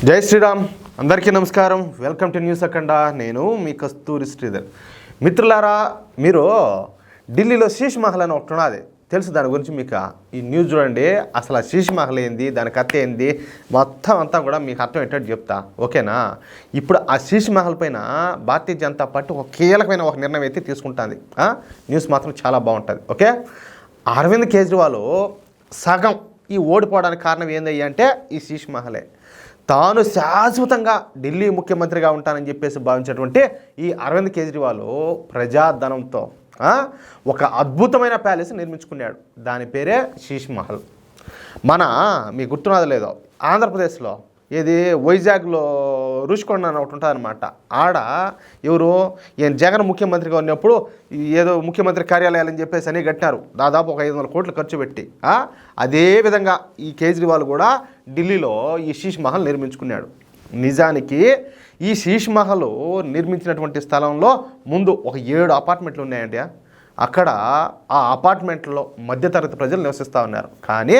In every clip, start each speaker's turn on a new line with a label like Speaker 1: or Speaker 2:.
Speaker 1: జై శ్రీరామ్. అందరికీ నమస్కారం. వెల్కమ్ టు న్యూస్ అఖండ. నేను మీ కస్తూరి శ్రీధర్. మిత్రులారా, మీరు ఢిల్లీలో శీష్ మహల్ అని ఒకటి ఉన్నది తెలుసు. దాని గురించి మీకు ఈ న్యూస్ చూడండి. అసలు ఆ శీష్ మహల్ ఏంది, దాని కథ ఏంది, మొత్తం అంతా కూడా మీకు అర్థం ఏంటో చెప్తా, ఓకేనా? ఇప్పుడు ఆ శీష్ మహల్ పైన భారతీయ జనతా పార్టీ ఒక కీలకమైన ఒక నిర్ణయం అయితే తీసుకుంటుంది. న్యూస్ మాత్రం చాలా బాగుంటుంది, ఓకే? అరవింద్ కేజ్రీవాల్ సగం ఈ ఓడిపోవడానికి కారణం ఏందయ్యా అంటే ఈ శీష్ మహలే. తాను శాశ్వతంగా ఢిల్లీ ముఖ్యమంత్రిగా ఉంటానని చెప్పేసి భావించినటువంటి ఈ అరవింద్ కేజ్రీవాల్ ప్రజాధనంతో ఒక అద్భుతమైన ప్యాలెస్ నిర్మించుకున్నాడు. దాని పేరే శీష్ మహల్. మీకు గుర్తున్నది లేదో, ఆంధ్రప్రదేశ్లో ఏది వైజాగ్లో రుషికొండ అని ఒకటి ఉంటుంది అనమాట. ఆడ ఎవరు జగన్ ముఖ్యమంత్రిగా ఉన్నప్పుడు ఏదో ముఖ్యమంత్రి కార్యాలయాలని చెప్పేసి అని కట్టినారు. దాదాపు ఒక 500 కోట్లు ఖర్చు పెట్టి. అదేవిధంగా ఈ కేజ్రీవాల్ కూడా ఢిల్లీలో ఈ శీష్ మహల్ నిర్మించుకున్నాడు. నిజానికి ఈ శీష్ మహల్ నిర్మించినటువంటి స్థలంలో ముందు ఒక 7 అపార్ట్మెంట్లు ఉన్నాయండి. అక్కడ ఆ అపార్ట్మెంట్లో మధ్యతరగతి ప్రజలు నివసిస్తూ ఉన్నారు. కానీ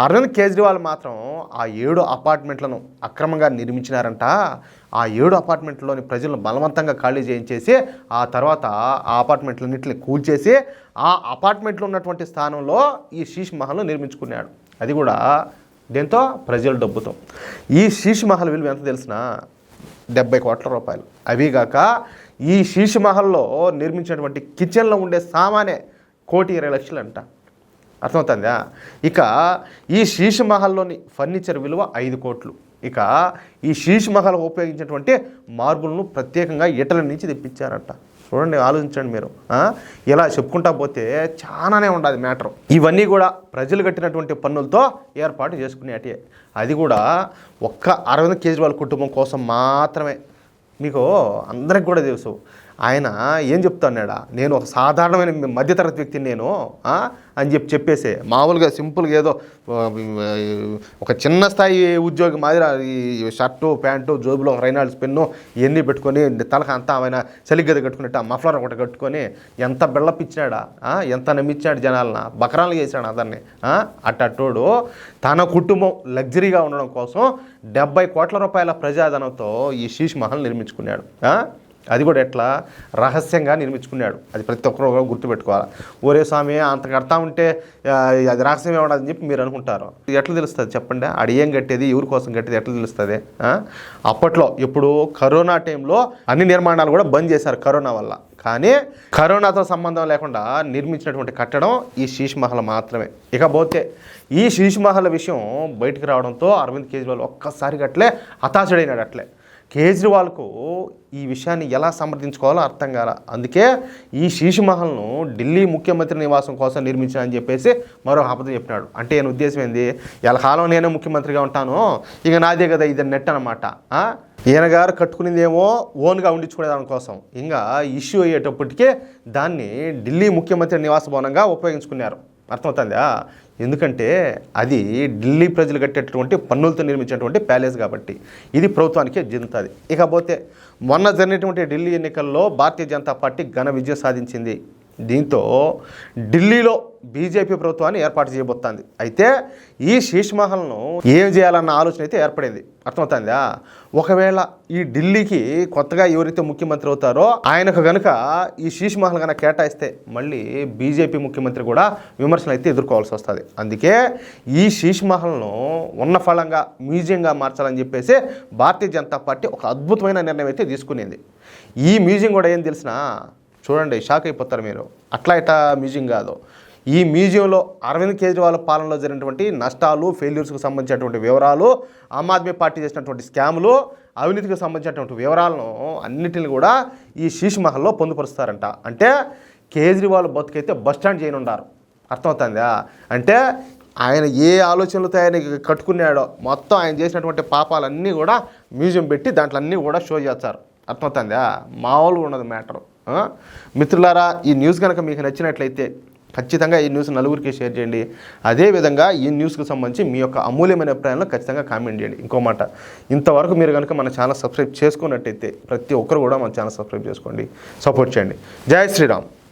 Speaker 1: అరవింద్ కేజ్రీవాల్ మాత్రం ఆ 7 అపార్ట్మెంట్లను అక్రమంగా నిర్మించినారంట. ఆ 7 అపార్ట్మెంట్లోని ప్రజలను బలవంతంగా ఖాళీ చేయించేసి ఆ తర్వాత ఆ అపార్ట్మెంట్లన్నింటినీ కూల్చేసి ఆ అపార్ట్మెంట్లో ఉన్నటువంటి స్థానంలో ఈ శీష్ మహల్ను నిర్మించుకున్నాడు. అది కూడా దీంతో ప్రజల డబ్బుతో. ఈ శీష్ మహల్ విలువ ఎంత తెలిసినా 70 కోట్ల రూపాయలు. అవిగాక ఈ శీష్ మహల్లో నిర్మించినటువంటి కిచెన్లో ఉండే సామానే 1,20,00,000 అంట. అర్థమవుతుందా? ఇక ఈ శీష్ మహల్లోని ఫర్నిచర్ విలువ 5 కోట్లు. ఇక ఈ శీష్ మహల్ ఉపయోగించినటువంటి మార్బుల్ను ప్రత్యేకంగా ఇటలీ నుంచి తెప్పించారంట. చూడండి, ఆలోచించండి మీరు. ఇలా చెప్పుకుంటా పోతే చాలానే ఉండదు మ్యాటర్. ఇవన్నీ కూడా ప్రజలు కట్టినటువంటి పన్నులతో ఏర్పాటు చేసుకునేటి. అది కూడా ఒక్క అరవింద్ కేజ్రీవాల్ కుటుంబం కోసం మాత్రమే. మీకు అందరికి కూడా తెలుసు ఆయన ఏం చెప్తున్నాడా, నేను ఒక సాధారణమైన మధ్యతరగతి వ్యక్తిని నేను అని చెప్పేసి మామూలుగా సింపుల్గా ఏదో ఒక చిన్న స్థాయి ఉద్యోగి మాదిరి ఈ షర్టు ప్యాంటు జోబులో రైనాల్డ్స్ పెన్ను ఇవన్నీ పెట్టుకొని తలక అంతా ఆయన చలిగది కట్టుకున్నట్టు ఆ మఫ్లర్ ఒకటి కట్టుకొని ఎంత బిళ్ళపిచ్చినాడా, ఎంత నమ్మించాడు జనాలన, బకరాలు చేశాడు అందరినీ. అట్టోడు తన కుటుంబం లగ్జరీగా ఉండడం కోసం 70 కోట్ల రూపాయల ప్రజాధనంతో ఈ శీష్ మహల్ నిర్మించుకున్నాడు. అది కూడా ఎట్లా రహస్యంగా నిర్మించుకున్నాడు. అది ప్రతి ఒక్కరు గుర్తుపెట్టుకోవాలి. ఒరే స్వామి అంత కడతా ఉంటే అది రహస్యమే ఉండదని చెప్పి మీరు అనుకుంటారు. ఎట్లా తెలుస్తుంది చెప్పండి? ఆడ ఏం కట్టేది, ఎవరి కోసం కట్టేది ఎట్లా తెలుస్తుంది? అప్పట్లో ఇప్పుడు కరోనా టైంలో అన్ని నిర్మాణాలు కూడా బంద్ చేశారు కరోనా వల్ల. కానీ కరోనాతో సంబంధం లేకుండా నిర్మించినటువంటి కట్టడం ఈ శీష్ మహల్ మాత్రమే. ఇకపోతే ఈ శీష్ మహల్ విషయం బయటకు రావడంతో అరవింద్ కేజ్రీవాల్ ఒక్కసారిగా అట్లే హతాశుడైనాడు. అట్లే కేజ్రీవాల్కు ఈ విషయాన్ని ఎలా సమర్థించుకోవాలో అర్థం కాల. అందుకే ఈ శీష్ మహల్ను ఢిల్లీ ముఖ్యమంత్రి నివాసం కోసం నిర్మించిన అని చెప్పేసి మరో అబద్ధం చెప్పినాడు. అంటే ఈయన ఉద్దేశం ఏంది, ఇలా కాలం నేనే ముఖ్యమంత్రిగా ఉంటాను, ఇక నాదే కదా ఇది నెట్ అనమాట. ఈయన గారు కట్టుకునేదేమో ఓన్గా ఉండించుకునే దానికోసం. ఇంకా ఇష్యూ అయ్యేటప్పటికే దాన్ని ఢిల్లీ ముఖ్యమంత్రి నివాస భవనంగా ఉపయోగించుకున్నారు. అర్థమవుతుందా? ఎందుకంటే అది ఢిల్లీ ప్రజలు కట్టేటటువంటి పన్నులతో నిర్మించినటువంటి ప్యాలెస్ కాబట్టి ఇది ప్రభుత్వానికే చెందుతుంది. ఇకపోతే మొన్న జరిగినటువంటి ఢిల్లీ ఎన్నికల్లో భారతీయ జనతా పార్టీ ఘన విజయం సాధించింది. దీంతో ఢిల్లీలో బీజేపీ ప్రభుత్వాన్ని ఏర్పాటు చేయబోతోంది. అయితే ఈ శీష్ మహల్ను ఏం చేయాలన్న ఆలోచన అయితే ఏర్పడింది. అర్థమవుతుందా? ఒకవేళ ఈ ఢిల్లీకి కొత్తగా ఎవరైతే ముఖ్యమంత్రి అవుతారో ఆయనకు కనుక ఈ శీష్ మహల్ కనుక కేటాయిస్తే మళ్ళీ బీజేపీ ముఖ్యమంత్రి కూడా విమర్శలు అయితే ఎదుర్కోవాల్సి వస్తుంది. అందుకే ఈ శీష్ మహల్ను ఉన్న ఫలంగా మ్యూజియంగా మార్చాలని చెప్పేసి భారతీయ జనతా పార్టీ ఒక అద్భుతమైన నిర్ణయం అయితే తీసుకునేది. ఈ మ్యూజియం కూడా ఏం తెలిసినా చూడండి, షాక్ అయిపోతారు మీరు. అట్లా మ్యూజియం కాదు. ఈ మ్యూజియంలో అరవింద్ కేజ్రీవాల్ పాలనలో జరిగినటువంటి నష్టాలు, ఫెయిల్యూర్స్కి సంబంధించినటువంటి వివరాలు, ఆమ్ ఆద్మీ పార్టీ చేసినటువంటి స్కాములు, అవినీతికి సంబంధించినటువంటి వివరాలను అన్నిటిని కూడా ఈ శీష్ మహల్లో పొందుపరుస్తారంట. అంటే కేజ్రీవాల్ బతుకైతే బస్టాండ్ చేయనున్నారు. అర్థమవుతుందా? అంటే ఆయన ఏ ఆలోచనలతో ఆయన కట్టుకున్నాడో మొత్తం ఆయన చేసినటువంటి పాపాలన్నీ కూడా మ్యూజియం పెట్టి దాంట్లో అన్నీ కూడా షో చేస్తారు. అర్థమవుతుందా? మామూలుగా ఉన్నది మ్యాటరు. మిత్రులారా, ఈ న్యూస్ కనుక మీకు నచ్చినట్లయితే ఖచ్చితంగా ఈ న్యూస్ నలుగురికి షేర్ చేయండి. అదేవిధంగా ఈ న్యూస్కి సంబంధించి మీ యొక్క అమూల్యమైన అభిప్రాయంలో ఖచ్చితంగా కామెంట్ చేయండి. ఇంకో మాట, ఇంతవరకు మీరు కనుక మన ఛానల్ సబ్స్క్రైబ్ చేసుకున్నట్టయితే ప్రతి ఒక్కరు కూడా మన ఛానల్ సబ్స్క్రైబ్ చేసుకోండి, సపోర్ట్ చేయండి. జై శ్రీరామ్.